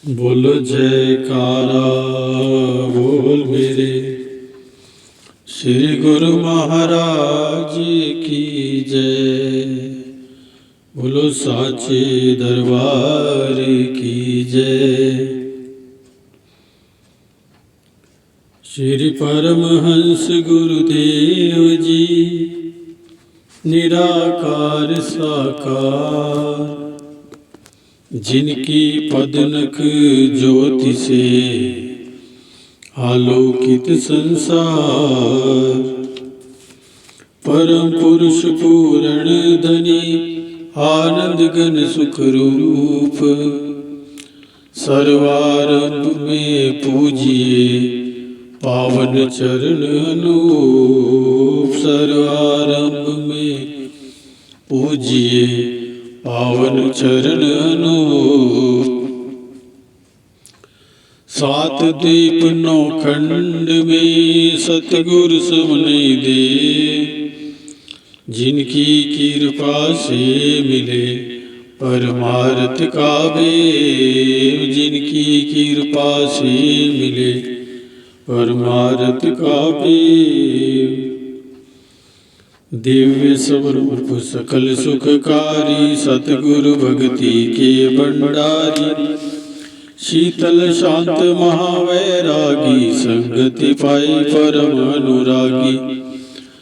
बोलो जयकारा बोल मेरे श्री गुरु महाराज की जय। बोलो साचे दरबार की जय। श्री परमहंस गुरुदेव जी निराकार साकार, जिनकी पदनख ज्योति से आलोकित संसार। परम पुरुष पूर्ण धनी आनंद घन सुख रूप, सर्वारंभ में पूजिए पावन चरण अनूप। सर्वारंभ में पूजिए पावन चरण अनूप। सात दीप नौ खंड में सतगुरु समने दे, जिनकी कृपा से मिले परमार्थ का भेद। जिनकी कृपा से मिले परमार्थ का भेद। दिव्य स्वरूप सकल सुखकारी, सतगुरु भक्ति के भंडारी। शीतल शांत महावैरागी, संगति पाई परम अनुरागी।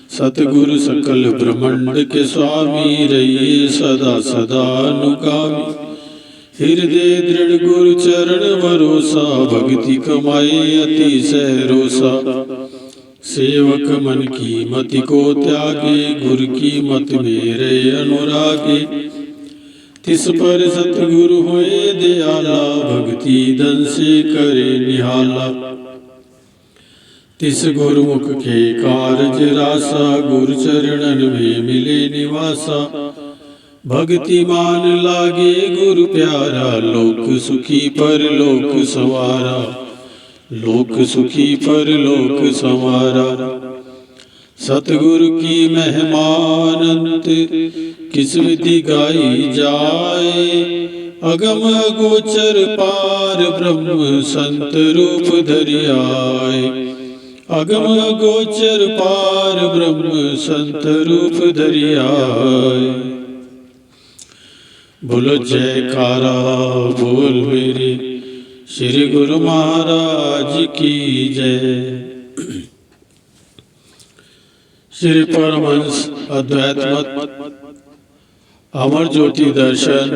सतगुरु सकल ब्रह्मांड के स्वामी, रहिए सदा सदा अनुगामी। हृदय दृढ़ गुरु चरण भरोसा, भक्ति कमाए अतिशय रोसा। सेवक मन की मति को त्यागे, गुरु की मत में रहे अनुरागे। तिस पर सतगुरु होए दयाला, भक्ति धन से करे निहाला। तिस गुरुमुख के कारज रासा, गुरु चरणन में मिले निवासा। भक्ति मान लागे गुरु प्यारा, लोक सुखी पर लोक सवारा। लोक सुखी पर लोक संवारा। सतगुरु की महिमानंत किस विधि गाई जाए। अगम गोचर पार ब्रह्म संत रूप धरि आए। अगम गोचर पार ब्रह्म संत रूप धरि आए। बोलो जयकारा बोल मेरे श्री गुरु महाराज की जय। श्री परमहंस अद्वैत मत अमर ज्योति दर्शन,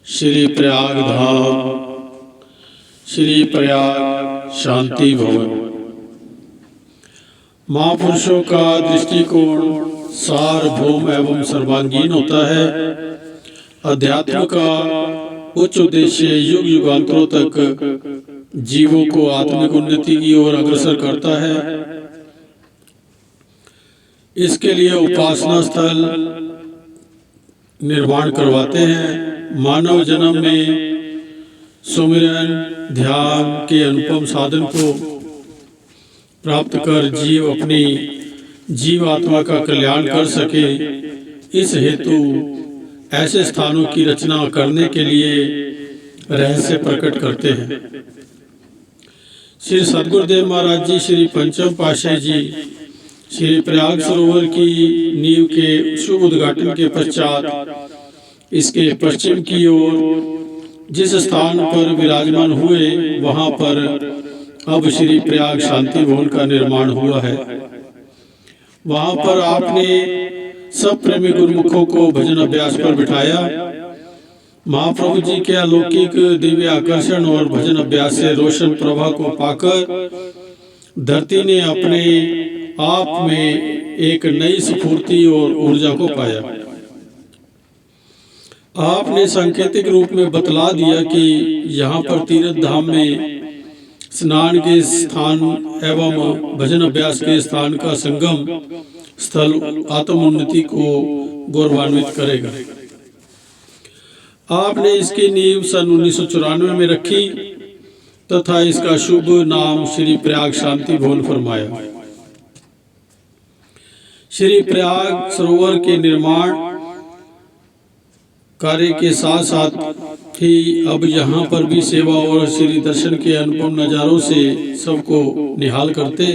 श्री प्रयाग धाम, श्री प्रयाग शांति भवन। महापुरुषों का दृष्टिकोण सार्वभौम एवं सर्वांगीण होता है। अध्यात्म का उच्च उद्देश्य युग युगांतरों तक जीवों को आत्मिक उन्नति की ओर अग्रसर करता है। इसके लिए उपासना स्थल निर्माण करवाते हैं। मानव जन्म में सुमिरन ध्यान के अनुपम साधन को प्राप्त कर जीव अपनी जीवात्मा का कल्याण कर सके, इस हेतु ऐसे स्थानों की रचना करने के लिए रहस्य प्रकट करते हैं। श्री सद्गुरुदेव महाराज जी श्री पंचम पातशाह जी श्री प्रयाग सरोवर की नींव के शुभ उद्घाटन के पश्चात इसके पश्चिम की ओर जिस स्थान पर विराजमान हुए, वहां पर अब श्री प्रयाग शांति भवन का निर्माण हुआ है। वहां पर आपने सब प्रेमी गुरुमुखों को भजन अभ्यास पर बिठाया। महाप्रभु जी के अलौकिक दिव्य आकर्षण और भजन अभ्यास से रोशन प्रभा को पाकर धरती ने अपने आप में एक नई स्फूर्ति और ऊर्जा को पाया। आपने सांकेतिक रूप में बतला दिया कि यहाँ पर तीर्थ धाम में स्नान के स्थान एवं भजन अभ्यास के स्थान का संगम स्थल आत्मोन्नति को गौरवान्वित करेगा। आपने इसकी नींव सन 1994 में रखी तथा इसका शुभ नाम श्री प्रयाग शांति भवन फरमाया। श्री प्रयाग सरोवर के निर्माण कार्य के साथ साथ ही अब यहाँ पर भी सेवा और श्री दर्शन के अनुपम नज़ारों से सबको निहाल करते।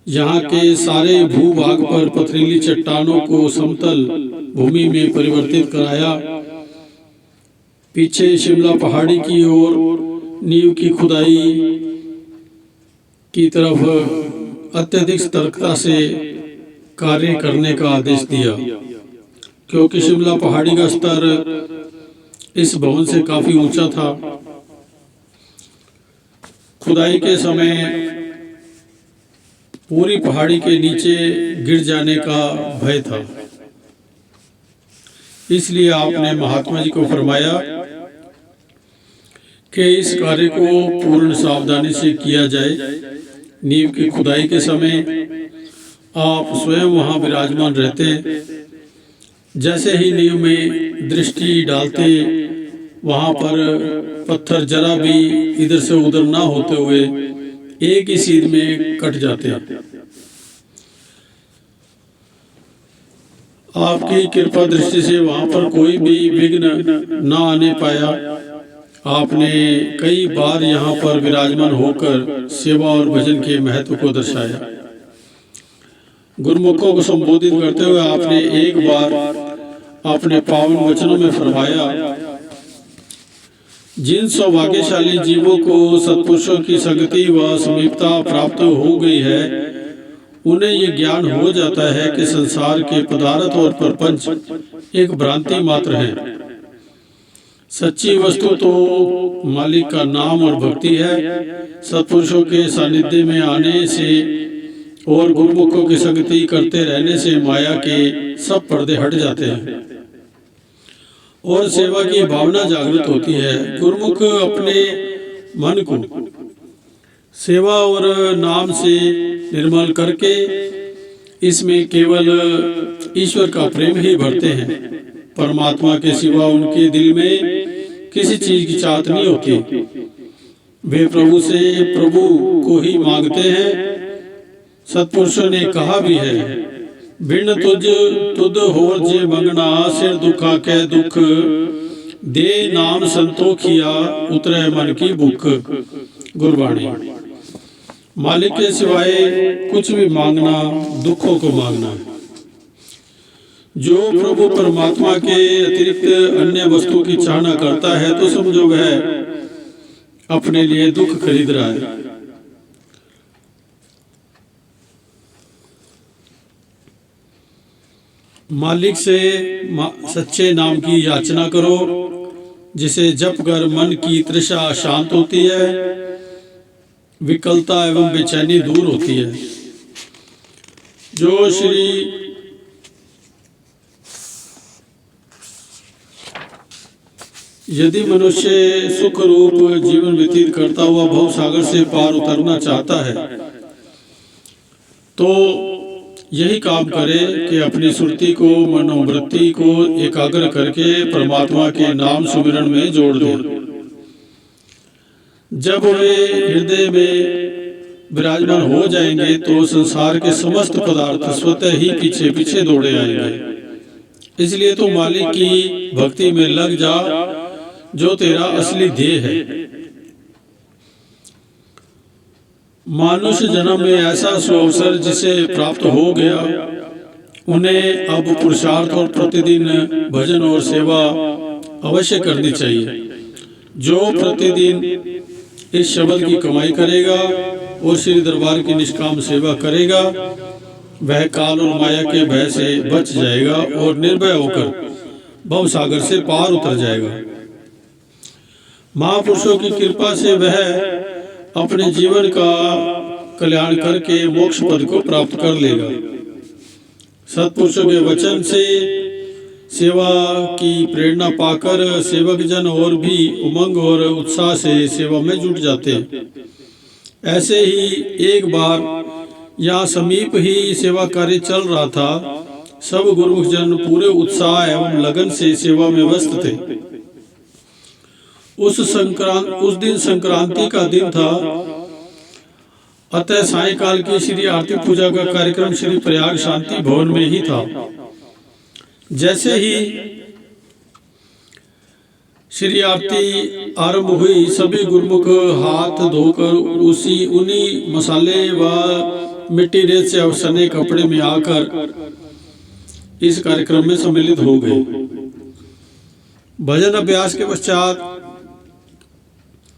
यहाँ के सारे भूभाग पर पथरीली चट्टानों को समतल भूमि में परिवर्तित कराया। पीछे शिमला पहाड़ी की ओर नींव की खुदाई की तरफ अत्यधिक सतर्कता से कार्य करने का आदेश दिया, क्योंकि शिमला पहाड़ी का स्तर इस भवन से काफी ऊंचा था। खुदाई के समय पूरी पहाड़ी के नीचे गिर जाने का भय था। इसलिए आपने महात्मा जी को फरमाया कि इस कार्य को पूर्ण सावधानी से किया जाए। नींव की खुदाई के समय आप स्वयं वहां विराजमान रहते। जैसे ही नींव में दृष्टि डालते, वहां पर पत्थर जरा भी इधर से उधर ना होते हुए एक ही सीध में कट जाते। आपकी कृपा दृष्टि से वहां पर कोई भी विघ्न ना आने पाया। आपने कई बार यहाँ पर विराजमान होकर सेवा और भजन के महत्व को दर्शाया। गुरुमुखों को संबोधित करते हुए आपने एक बार अपने पावन वचनों में फरमाया, जिन सौभाग्यशाली जीवों को सत्पुरुषों की संगति व समीपता प्राप्त हो गई है, उन्हें ये ज्ञान हो जाता है कि संसार के पदार्थ और प्रपंच एक भ्रांति मात्र है। सच्ची वस्तु तो मालिक का नाम और भक्ति है। सत्पुरुषों के सानिध्य में आने से और गुरुमुखों की संगति करते रहने से माया के सब पर्दे हट जाते हैं और सेवा की भावना जागृत होती है। गुरुमुख अपने मन को सेवा और नाम से निर्मल करके इसमें केवल ईश्वर का प्रेम ही भरते हैं। परमात्मा के सिवा उनके दिल में किसी चीज की चाहत नहीं होती। वे प्रभु से प्रभु को ही मांगते हैं। सत्पुरुषों ने कहा भी है, भिन्न तुझ होर जे मंगना, सिर दुखा के दुख दे, नाम संतोखिया उतरे मन की भूख। गुरबाणी। मालिक के सिवाय कुछ भी मांगना दुखों को मांगना है। जो प्रभु परमात्मा के अतिरिक्त अन्य वस्तु की चाहना करता है तो समझो वह अपने लिए दुख खरीद रहा है। मालिक से सच्चे नाम की याचना करो, जिसे जप कर मन की तृषा शांत होती है, विकलता एवं बेचैनी दूर होती है। जो श्री यदि मनुष्य सुख रूप जीवन व्यतीत करता हुआ भव सागर से पार उतरना चाहता है तो यही काम करे कि अपनी सुरति को, मनोवृत्ति को एकाग्र करके परमात्मा के नाम सुमिरन में जोड़ दे। जब वे हृदय में विराजमान हो जाएंगे तो संसार के समस्त पदार्थ स्वतः ही पीछे पीछे दौड़े आएंगे। इसलिए तो मालिक की भक्ति में लग जा, जो तेरा असली ध्येय है। मानुष जन्म में ऐसा सुअवसर जिसे प्राप्त हो गया, उन्हें अब पुरुषार्थ और प्रतिदिन भजन और सेवा अवश्य करनी चाहिए। जो प्रतिदिन इस शब्द की कमाई करेगा और श्री दरबार की निष्काम सेवा करेगा, वह काल और माया के भय से बच जाएगा और निर्भय होकर भव सागर से पार उतर जाएगा। महापुरुषों की कृपा से वह अपने जीवन का कल्याण करके मोक्ष पद को प्राप्त कर लेगा। सत्पुरुषों के वचन से सेवा की प्रेरणा पाकर सेवक जन और भी उमंग और उत्साह से सेवा में जुट जाते हैं। ऐसे ही एक बार यहाँ समीप ही सेवा कार्य चल रहा था। सब गुरुमुख जन पूरे उत्साह एवं लगन से सेवा में व्यस्त थे। उस दिन संक्रांति का दिन था, अतः सायंकाल की श्री आरती पूजा का कार्यक्रम श्री प्रयाग शांति भवन में ही था। जैसे ही श्री आरती आरंभ हुई। सभी गुरुमुख हाथ धोकर उन्हीं मसाले व मिट्टी रेत से सने कपड़े में आकर इस कार्यक्रम में सम्मिलित हो गए। भजन अभ्यास के पश्चात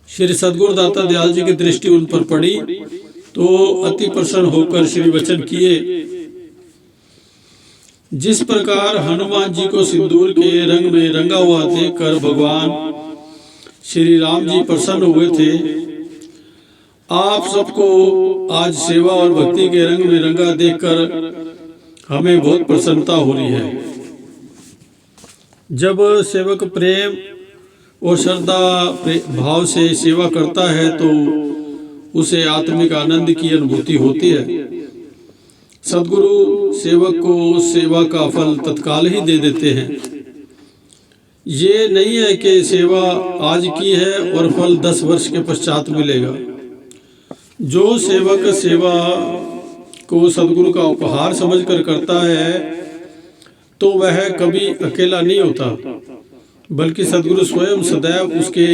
श्री सद्गुरु दाता दयाल जी की दृष्टि उन पर पड़ी तो अति प्रसन्न होकर श्री वचन किए, जिस प्रकार हनुमान जी को सिंदूर के रंग में रंगा हुआ देखकर भगवान श्री राम जी प्रसन्न हुए थे, आप सबको आज सेवा और भक्ति के रंग में रंगा देखकर हमें बहुत प्रसन्नता हो रही है। जब सेवक प्रेम और श्रद्धा भाव से सेवा करता है तो उसे आत्मिक आनंद की अनुभूति होती है। सद्गुरु सेवक को सेवा का फल तत्काल ही दे देते हैं। ये नहीं है कि सेवा आज की है और फल 10 वर्ष के पश्चात मिलेगा। जो सेवक सेवा को सद्गुरु का उपहार समझकर करता है तो वह कभी अकेला नहीं होता, बल्कि सद्गुरु स्वयं सदैव उसके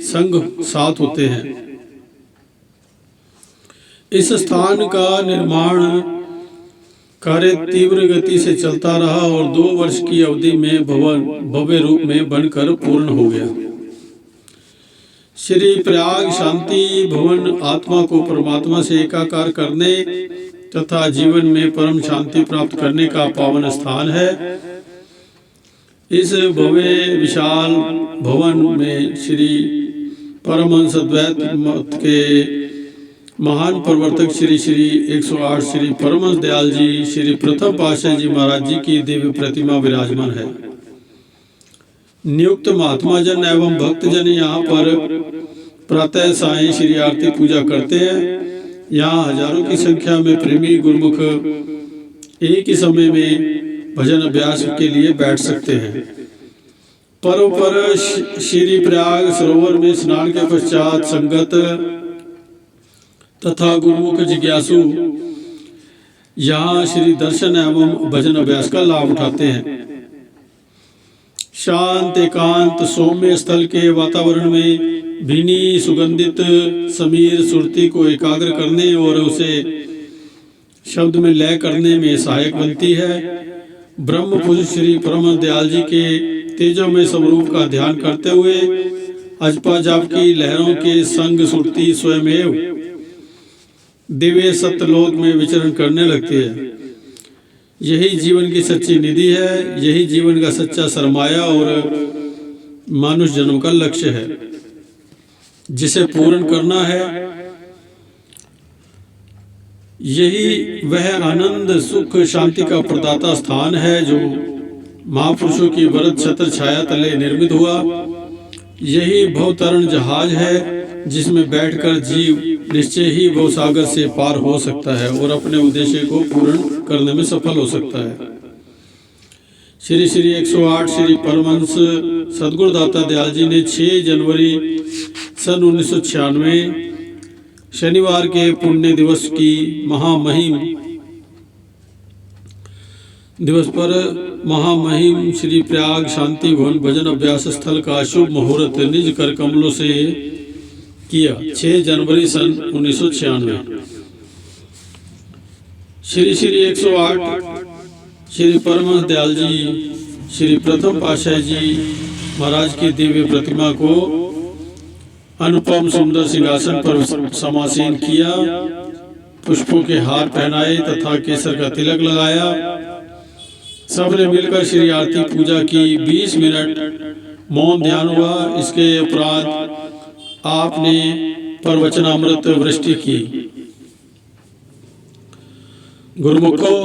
संग साथ होते हैं। इस स्थान का निर्माण कार्य तीव्र गति से चलता रहा और 2 वर्ष की अवधि में भवन भव्य रूप में बनकर पूर्ण हो गया। श्री प्रयाग शांति भवन आत्मा को परमात्मा से एकाकार करने तथा जीवन में परम शांति प्राप्त करने का पावन स्थान है। इस भव्य विशाल भवन में श्री परमहंस अद्वैत मत के महान प्रवर्तक श्री 108 श्री परमहंस दयाल जी श्री प्रथम पातशाह जी महाराज जी की दिव्य प्रतिमा विराजमान है। नियुक्त महात्मा जन एवं भक्त जन यहाँ पर प्रातः सायं श्री आरती पूजा करते हैं। यहाँ हजारों की संख्या में प्रेमी गुरुमुख एक ही समय में भजन अभ्यास के लिए बैठ सकते हैं। पर्व पर श्री प्रयाग सरोवर में स्नान के पश्चात संगत तथा गुरुमुख जिज्ञासु यहाँ श्री दर्शन एवं भजन अभ्यास का लाभ उठाते हैं। शांत एकांत सौम्य स्थल के वातावरण में भीनी सुगंधित समीर सुरती को एकाग्र करने और उसे शब्द में लय करने में सहायक बनती है। ब्रह्म पुरुष श्री परमहंस दयाल जी के तेजोमय स्वरूप का ध्यान करते हुए अजपा जाप की लहरों के संग सुरती स्वयमेव दिव्य सत्यलोक में विचरण करने लगती है। यही जीवन की सच्ची निधि है, यही जीवन का सच्चा सरमाया और मानुष जन्म का लक्ष्य है, जिसे पूर्ण करना है। यही वह आनंद सुख शांति का प्रदाता स्थान है जो महापुरुषों की वरद छत्र छाया तले निर्मित हुआ। यही भवतरण जहाज है जिसमें बैठकर जीव निश्चय ही भवसागर से पार हो सकता है और अपने उद्देश्य को पूर्ण करने में सफल हो सकता है। श्री 108 श्री परमहंस सद्गुरु दाता दयाल जी ने 6 जनवरी सन 1996 शनिवार के पुण्य दिवस की महामहिम दिवस पर महामहिम श्री प्रयाग शांति भवन भजन अभ्यास स्थल का शुभ मुहूर्त निज कर कमलों से किया। 6 जनवरी सन 1996 श्री 108 श्री परमहंस दयाल जी श्री प्रथम पातशाह जी महाराज की दिव्य प्रतिमा को अनुपम सुंदर सिंहासन पर समासीन किया, पुष्पों के हार पहनाए तथा केसर का तिलक लगाया। सबने मिलकर श्री आरती पूजा की। 20 मिनट मौन ध्यान हुआ। इसके उपरांत आपने प्रवचनामृत वृष्टि की। गुरुमुखों,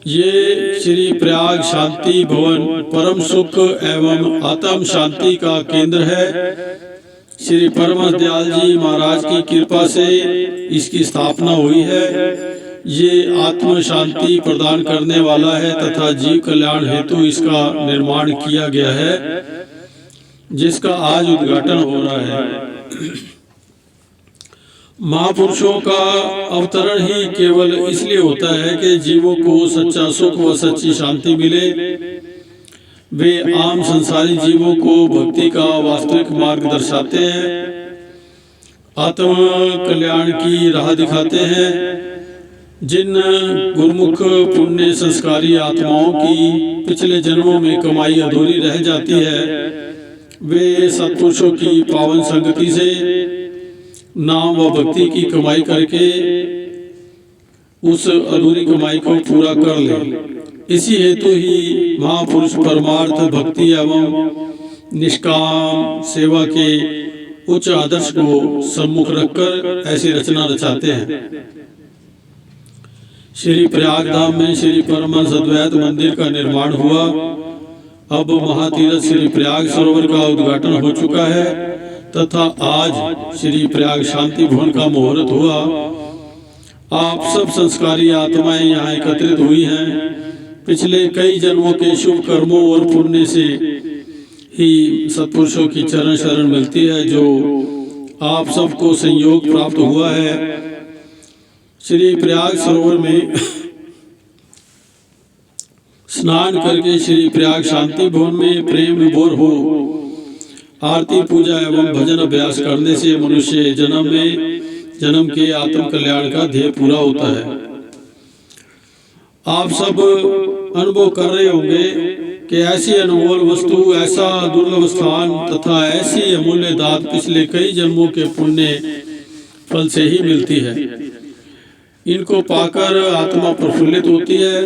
ये श्री प्रयाग शांति भवन परम सुख एवं आत्म शांति का केंद्र है। श्री परमहंस दयाल जी महाराज की कृपा से इसकी स्थापना हुई है। ये आत्म शांति प्रदान करने वाला है तथा जीव कल्याण हेतु इसका निर्माण किया गया है, जिसका आज उद्घाटन हो रहा है। महापुरुषों का अवतरण ही केवल इसलिए होता है कि जीवों को सच्चा सुख व सच्ची शांति मिले। वे आम संसारी जीवों को भक्ति का वास्तविक मार्ग दर्शाते हैं, आत्म कल्याण की राह दिखाते हैं। जिन गुरुमुख पुण्य संस्कारी आत्माओं की पिछले जन्मों में कमाई अधूरी रह जाती है, वे सत्पुरुषों की पावन संगति से नाम व भक्ति की कमाई करके उस अधूरी कमाई को पूरा कर ले। इसी हेतु ही महापुरुष परमार्थ भक्ति एवं निष्काम सेवा के उच्च आदर्श को सम्मुख रखकर ऐसी रचना रचाते हैं। श्री प्रयागधाम में श्री परमहंस अद्वैत मंदिर का निर्माण हुआ। अब महातीर्थ श्री प्रयाग सरोवर का उद्घाटन हो चुका है तथा आज श्री प्रयाग शांति भवन का मुहूर्त हुआ। आप सब संस्कारी आत्माएं यहाँ एकत्रित हुई हैं। पिछले कई जन्मों के शुभ कर्मों और पुण्य से ही सत्पुरुषों की चरण शरण मिलती है, जो आप सबको संयोग प्राप्त हुआ है। श्री प्रयाग सरोवर में स्नान करके श्री प्रयाग शांति भवन में प्रेम विभोर हो आरती पूजा एवं भजन अभ्यास करने से मनुष्य जन्म के आत्म कल्याण का ध्येय पूरा होता है। आप सब अनुभव कर रहे होंगे कि ऐसी अनमोल वस्तु, ऐसा दुर्लभ स्थान तथा ऐसी अमूल्य दात पिछले कई जन्मों के पुण्य फल से ही मिलती है। इनको पाकर आत्मा प्रफुल्लित होती है,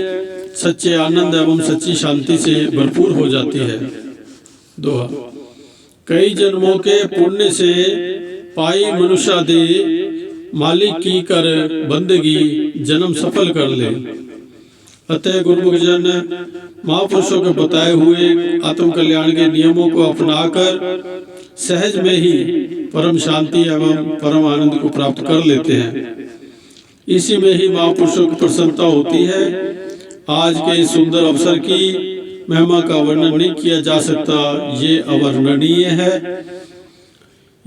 सच्चे आनंद एवं सच्ची शांति से भरपूर हो जाती है। दोहा, कई जन्मों के पुण्य से पाई मनुष्यादि मालिक की कर बंदगी जन्म सफल कर ले। अतः गुरुमुख जन महापुरुषों के बताए हुए आत्म कल्याण के नियमों को अपनाकर सहज में ही परम शांति एवं परम आनंद को प्राप्त कर लेते हैं। इसी में ही महापुरुषों की प्रसन्नता होती है। आज के इस सुंदर अवसर की महिमा का वर्णन नहीं किया जा सकता, ये अवर्णनीय है।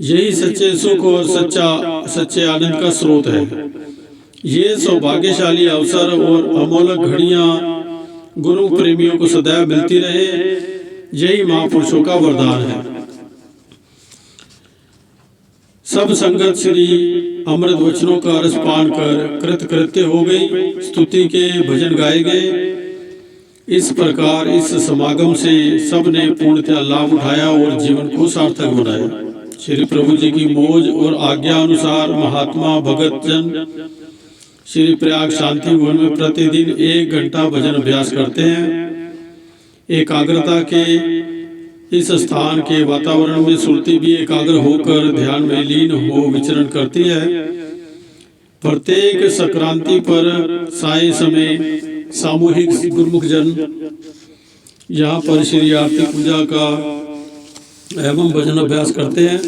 यही सच्चे सुख और सच्चे आनंद का स्रोत है। ये सौभाग्यशाली अवसर और अमोलक घड़ियां गुरु प्रेमियों को सदैव मिलती रहे, यही महापुरुषों का वरदान है। सब संगत श्री अमृत वचनों का रस पान कर कृत कृत्य हो गई। स्तुति के भजन गाए गए। इस प्रकार इस समागम से सबने पूर्णतः लाभ उठाया और जीवन को सार्थक बनाया। श्री प्रभु जी की मौज और आज्ञा अनुसार महात्मा भगत जन श्री प्रयाग शांति भवन में प्रतिदिन 1 घंटा भजन अभ्यास करते हैं। एकाग्रता के इस स्थान के वातावरण में सुरती भी एकाग्र होकर ध्यान में लीन हो विचरण करती है। प्रत्येक संक्रांति पर साय समय सामूहिक गुरुमुख जन यहाँ पर श्री आरती पूजा का एवं भजन अभ्यास करते हैं।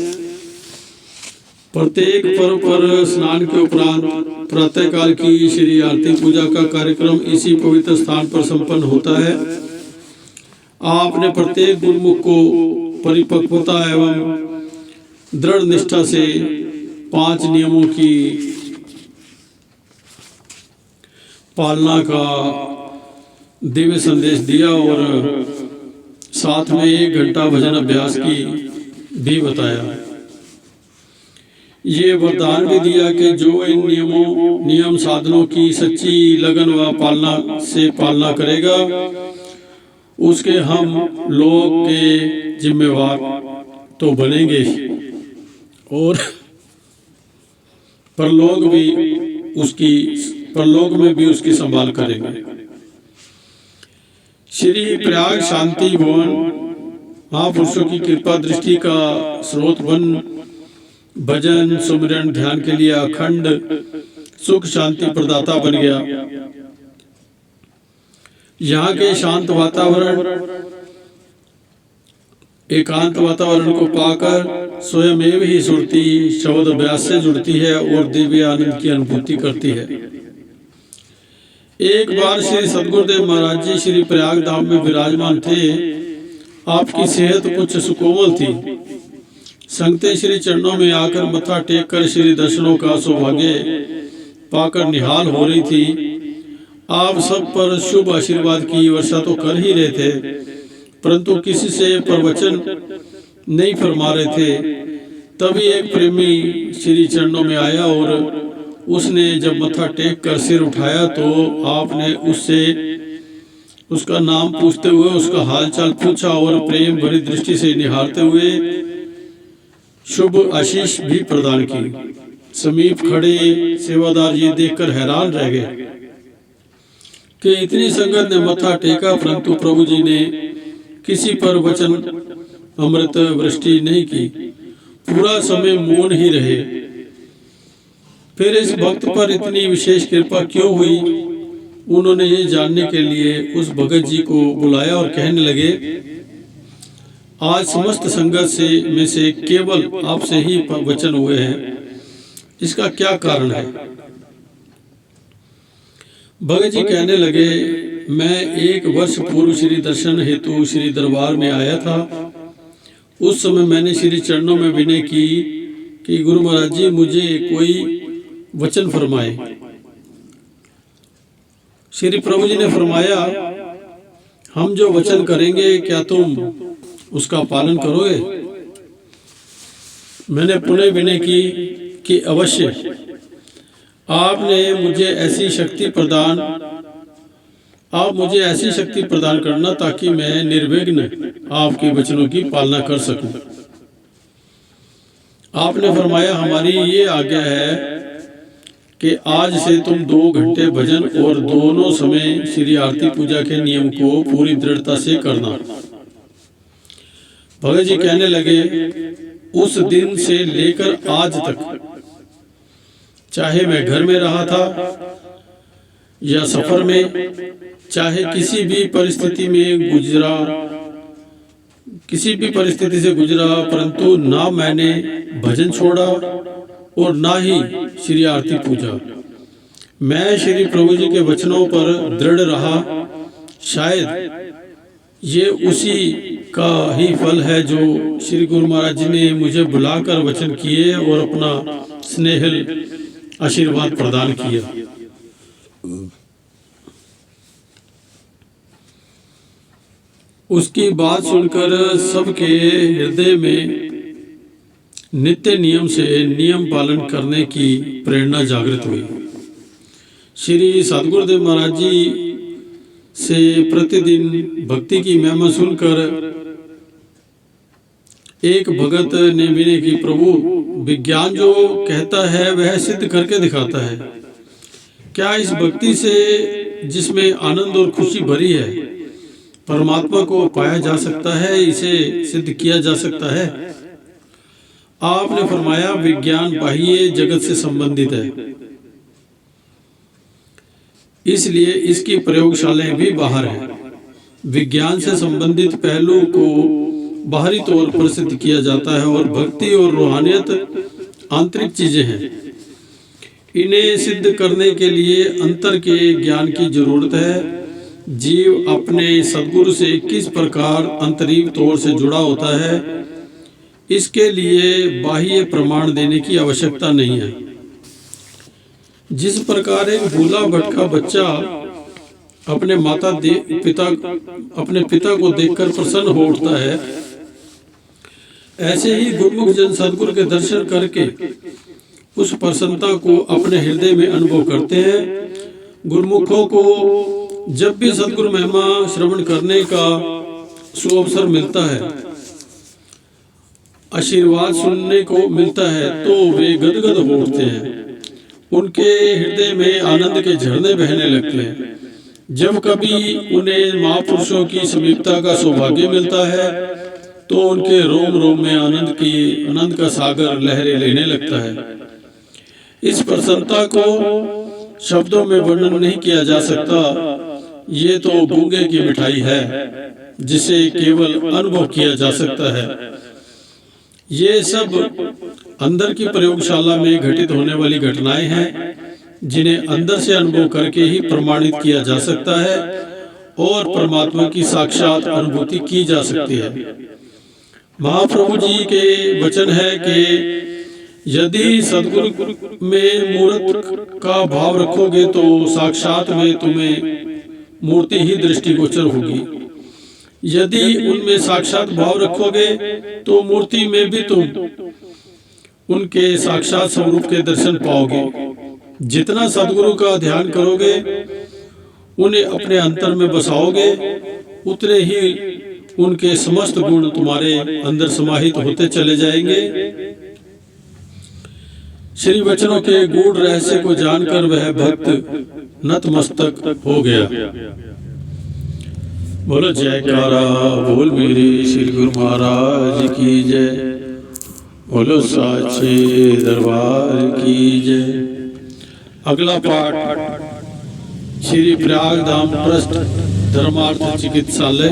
प्रत्येक पर्व पर स्नान के उपरांत प्रातःकाल की श्री आरती पूजा का कार्यक्रम इसी पवित्र स्थान पर संपन्न होता है। आपने प्रत्येक गुरुमुख को परिपक्वता एवं दृढ़ निष्ठा से 5 नियमों की पालना का दिव्य संदेश दिया और साथ में 1 घंटा भजन अभ्यास की भी बताया। ये वरदान भी दिया कि जो इन नियम साधनों की सच्ची लगन व पालना करेगा, उसके हम लोग के जिम्मेवार तो बनेंगे और परलोक में भी उसकी संभाल करेंगे। श्री प्रयाग शांति भवन महापुरुषों की कृपा दृष्टि का स्रोत बन भजन सुमिरन ध्यान के लिए अखंड सुख शांति प्रदाता बन गया। यहाँ के शांत वातावरण एकांत वातावरण को पाकर स्वयं ही सुरती शब्द अभ्यास से जुड़ती है और दिव्य आनंद की अनुभूति करती है। एक बार श्री सदगुरुदेव महाराज जी श्री प्रयाग धाम में विराजमान थे। आपकी सेहत कुछ सुकोमल थी। संगते श्री चरणों में आकर मत्था टेक कर श्री दर्शनों का सौभाग्य पाकर निहाल हो रही थी। आप सब पर शुभ आशीर्वाद की वर्षा तो कर ही रहे थे, परंतु किसी से प्रवचन नहीं फरमा रहे थे। तभी एक प्रेमी श्री चरणों में आया और उसने जब मत्था टेक कर सिर उठाया तो आपने उससे उसका नाम पूछते हुए उसका हालचाल पूछा और प्रेम भरी दृष्टि से निहारते हुए शुभ आशीष भी प्रदान की। समीप खड़े सेवादार ये देखकर हैरान रह गए कि इतनी संगत ने मत्था टेका, परंतु प्रभु जी ने किसी पर वचन अमृत वृष्टि नहीं की, पूरा समय मौन ही रहे। फिर इस भक्त पर इतनी विशेष कृपा क्यों हुई, उन्होंने ये जानने के लिए उस भगत जी को बुलाया और कहने लगे, आज समस्त संगत में से केवल आपसे ही वचन हुए हैं, इसका क्या कारण है? भगत जी कहने लगे, मैं 1 वर्ष पूर्व श्री दर्शन हेतु श्री दरबार में आया था। उस समय मैंने श्री चरणों में विनय की कि गुरु महाराज जी मुझे कोई वचन फरमाए। श्री प्रभु जी ने फरमाया, हम जो वचन करेंगे क्या तुम उसका पालन करोगे? मैंने पुनः विनय की कि अवश्य। आप मुझे ऐसी शक्ति प्रदान करना ताकि मैं निर्विघ्न आपके वचनों की पालना कर सकूं। आपने फरमाया, हमारी ये आज्ञा है कि आज से तुम 2 घंटे भजन और दोनों समय श्री आरती पूजा के नियम को पूरी दृढ़ता से करना। भगत जी कहने लगे, उस दिन से लेकर आज तक चाहे मैं घर में रहा था या सफर में, चाहे किसी भी परिस्थिति से गुजरा, परंतु ना मैंने भजन छोड़ा और ना ही श्री आरती पूजा। मैं श्री प्रभु जी के वचनों पर दृढ़ रहा। शायद ये उसी का ही फल है जो श्री गुरु महाराज जी ने मुझे बुलाकर वचन किए और अपना स्नेहिल आशीर्वाद प्रदान किया। उसकी बात सुनकर सबके हृदय में नित्य नियम पालन करने की प्रेरणा जागृत हुई। श्री सद्गुरुदेव महाराज जी से प्रतिदिन भक्ति की महिमा सुनकर एक भगत ने विनय की, प्रभु विज्ञान जो कहता है वह सिद्ध करके दिखाता है। क्या इस भक्ति से जिसमें आनंद और खुशी भरी है परमात्मा को पाया जा सकता है, इसे सिद्ध किया जा सकता है? आपने फरमाया, विज्ञान बाह्य जगत से संबंधित है, इसलिए इसकी प्रयोगशालाएं भी बाहर है। विज्ञान से संबंधित पहलू को बाहरी तौर पर सिद्ध किया जाता है और भक्ति और रूहानियत आंतरिक चीजें हैं। इन्हें सिद्ध करने के लिए अंतर के ज्ञान की जरूरत है। जीव अपने सद्गुरु से किस प्रकार आंतरिक तौर से जुड़ा होता है, इसके लिए बाह्य प्रमाण देने की आवश्यकता नहीं है। जिस प्रकार एक भूला भटका बच्चा अपने पिता को देखकर प्रसन्न हो उठता है, ऐसे ही गुरुमुख जन सद्गुरु के दर्शन करके उस प्रसन्नता को अपने हृदय में अनुभव करते हैं। गुरुमुखों को जब भी सद्गुरु महिमा श्रवण करने का सुअवसर मिलता है, आशीर्वाद सुनने को मिलता है, तो वे गदगद हो उठते हैं। उनके हृदय में आनंद के झरने बहने लगते हैं। जब कभी उन्हें महापुरुषों की समीपता का सौभाग्य मिलता है तो उनके रोम रोम में आनंद का सागर लहरें लेने लगता है। इस प्रसन्नता को शब्दों में वर्णन नहीं किया जा सकता। ये तो गूंगे की मिठाई है जिसे केवल अनुभव किया जा सकता है। ये सब अंदर की प्रयोगशाला में घटित होने वाली घटनाएं हैं जिन्हें अंदर से अनुभव करके ही प्रमाणित किया जा सकता है और परमात्मा की साक्षात अनुभूति की जा सकती है। महाप्रभु जी के वचन है कि यदि सद्गुरु में मूर्त का भाव रखोगे तो साक्षात में तुम्हें मूर्ति ही दृष्टिगोचर होगी। यदि उनमें साक्षात भाव रखोगे तो मूर्ति में भी तुम उनके साक्षात स्वरूप के दर्शन पाओगे। जितना सदगुरु का ध्यान करोगे, उन्हें अपने अंतर में बसाओगे, उतने ही उनके समस्त गुण तुम्हारे अंदर समाहित होते चले जाएंगे। श्री वचनों के गूढ़ रहस्य को जानकर वह भक्त नतमस्तक हो गया। बोलो जयकारा बोल मेरे श्री गुरु महाराज की जय। बोलो साचे दरबार की जय। अगला पाठ श्री प्रयाग धाम ट्रस्ट धर्मार्थ चिकित्सालय।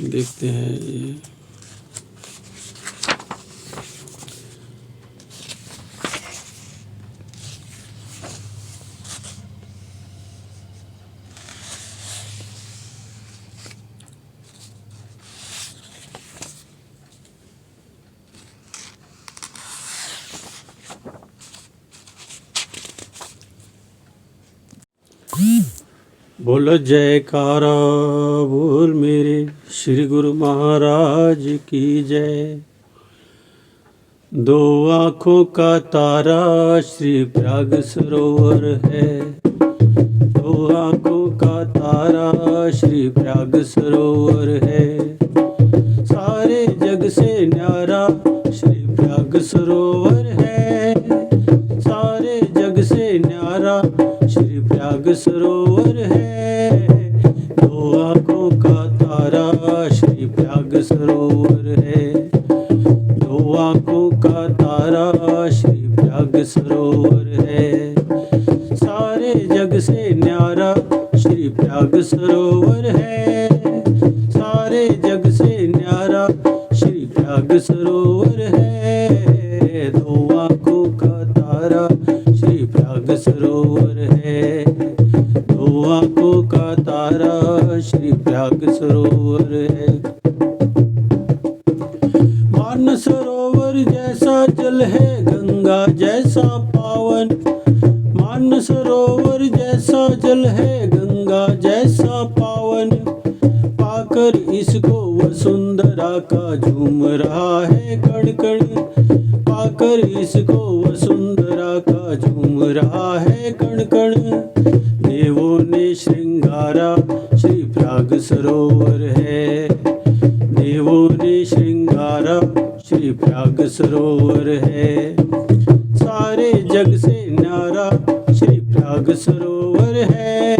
देखते हैं ये बोलो जयकारा बोल मेरे श्री गुरु महाराज की जय। दो आँखों का तारा श्री प्रयाग सरोवर है। दो आँखों का तारा श्री प्रयाग सरोवर है। सारे जग से न्यारा श्री प्रयाग सरोवर है। सारे जग से न्यारा श्री प्रयाग सरोवर है। दो आँखों का तारा श्री प्रयाग सरोवर है। दो आँखों का तारा श्री प्रयाग सरोवर है। सारे जग से न्यारा श्री प्रयाग सरोवर है। सारे जग से न्यारा श्री प्रयाग सरोवर है। दो आँखों का तारा श्री प्रयाग सरोवर है। दो आँखों का तारा श्री प्रयाग सरोवर है। मान सरोवर जैसा जल है गंगा जैसा पावन। मान सरोवर जैसा जल है गंगा जैसा पावन। पाकर इसको वसुंधरा का झूम रहा है कण कण। पाकर इसको वसुंधरा का झूम रहा है कण कण। देवों ने श्रृंगारा श्री प्रयाग सरोवर है। देवों ने श्रृंगारा श्री प्रयाग सरोवर है। सारे जग से न्यारा श्री प्रयाग सरोवर है।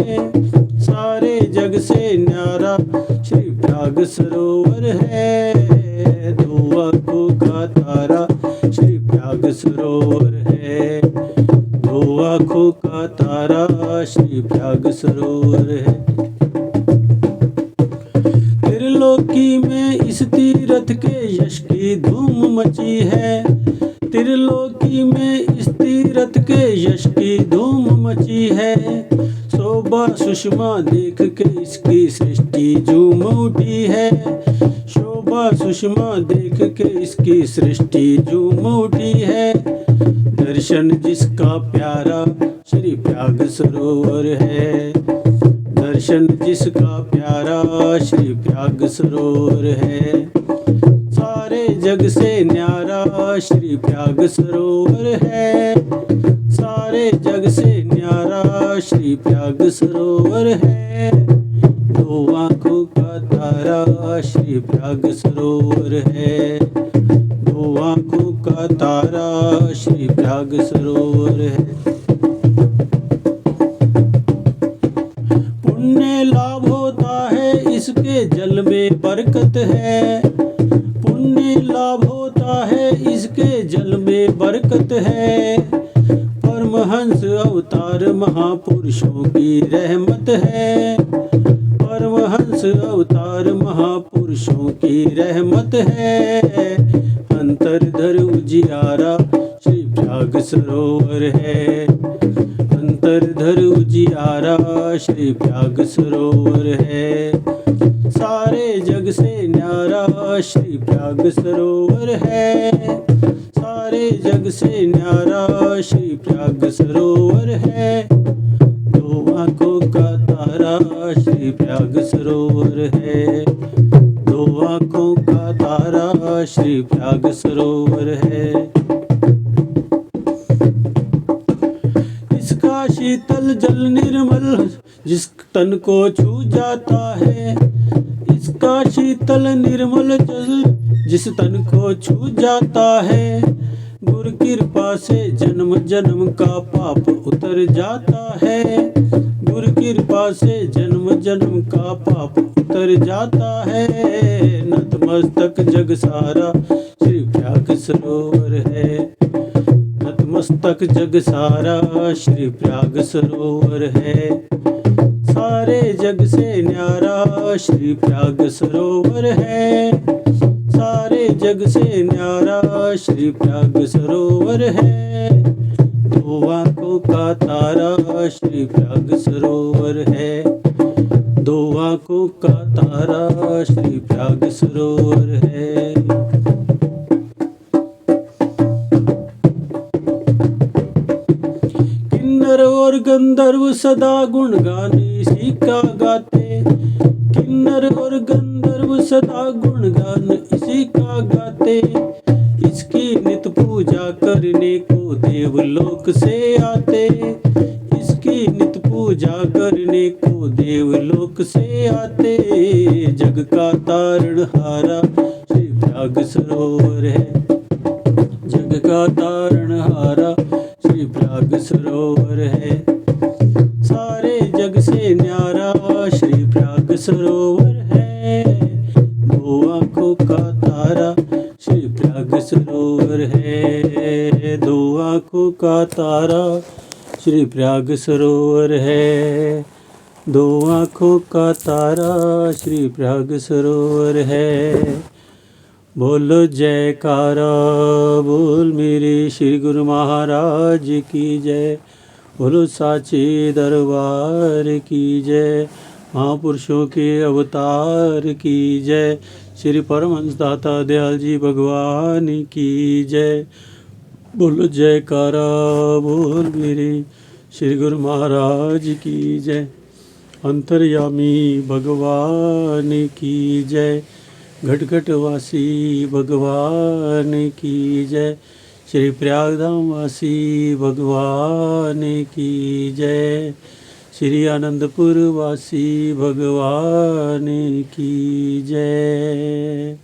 सारे जग से न्यारा श्री प्रयाग सरोवर है। दो आँखों का तारा श्री प्रयाग सरोवर है। दो आँखों का तारा श्री प्रयाग सरोवर है। त्रिलोकी में इस तीर्थ के यश की धूम मची है। त्रिलोकी में इस तीर्थ के यश की धूम मची है। शोभा सुषमा देख के इसकी सृष्टि झूम उठी है। शोभा सुषमा देख के इसकी सृष्टि झूम उठी है। दर्शन जिसका प्यारा श्री प्रयाग सरोवर है। दर्शन जिसका प्यारा श्री प्रयाग सरोवर है। सारे जग से न्यारा श्री प्रयाग सरोवर है। सारे जग से न्यारा श्री प्रयाग सरोवर है। दो आँखों का तारा श्री प्रयाग सरोवर है। दो आँखों का तारा श्री प्रयाग सरोवर है। पुण्य लाभ होता है इसके जल में बरकत है। पुण्य लाभ होता है इसके जल में बरकत है। परमहंस अवतार महापुरुषों की रहमत है। परमहंस अवतार महापुरुषों की रहमत है। अंतरधर उजियारा श्री प्रयाग सरोवर है। अंतर सरधर उजियारा श्री प्रयाग सरोवर है। सारे जग से न्यारा श्री प्रयाग सरोवर है। सारे जग से न्यारा श्री प्रयाग सरोवर है। दो आंखों का तारा श्री प्रयाग सरोवर है। दो आंखों का तारा श्री प्रयाग सरोवर है। इसका शीतल जल निर्मल जिस तन को छू जाता है। इसका शीतल निर्मल जल जिस तन को छू जाता है। गुरु कृपा से जन्म जन्म का पाप उतर जाता है। गुरु कृपा से जन्म जन्म का पाप उतर जाता है। नतमस्तक जग सारा श्री प्रयाग सरोवर है। नतमस्तक जग सारा श्री प्रयाग सरोवर है। सारे जग से न्यारा श्री प्रयाग सरोवर है। सारे जग से न्यारा श्री प्रयाग सरोवर है। दो आंखों का तारा श्री प्रयाग सरोवर है। दो आंखों का तारा श्री प्रयाग सरोवर है। किन्नर और गंधर्व सदा गुणगान इसी का गाते। किन्नर और गंधर्व सदा गुणगान इसी का गाते। इसकी नित पूजा करने को देवलोक से आते। इसकी नित पूजा करने को देवलोक से आते। जग का तारणहारा श्री प्रयाग सरोवर है। जग का तारणहारा श्री प्रयाग सरोवर है। सारे जग से न्यारा श्री प्रयाग सरोवर है। दो आंखों का तारा श्री प्रयाग सरोवर है। दो आंखों का तारा श्री प्रयाग सरोवर है। दो आंखों का तारा श्री प्रयाग सरोवर है। बोलो जयकारा बोल मेरे श्री गुरु महाराज की जय। बोलो साचे दरबार की जय। महापुरुषों के अवतार की जय। श्री परमहंस दाता दयाल जी भगवान की जय। बोलो जयकारा बोल मेरे श्री गुरु महाराज की जय। अंतर्यामी भगवान की जय। घट घट वासी भगवान की जय। श्री प्रयागधाम वासी भगवान की जय। श्री आनंदपुर वासी भगवान की जय।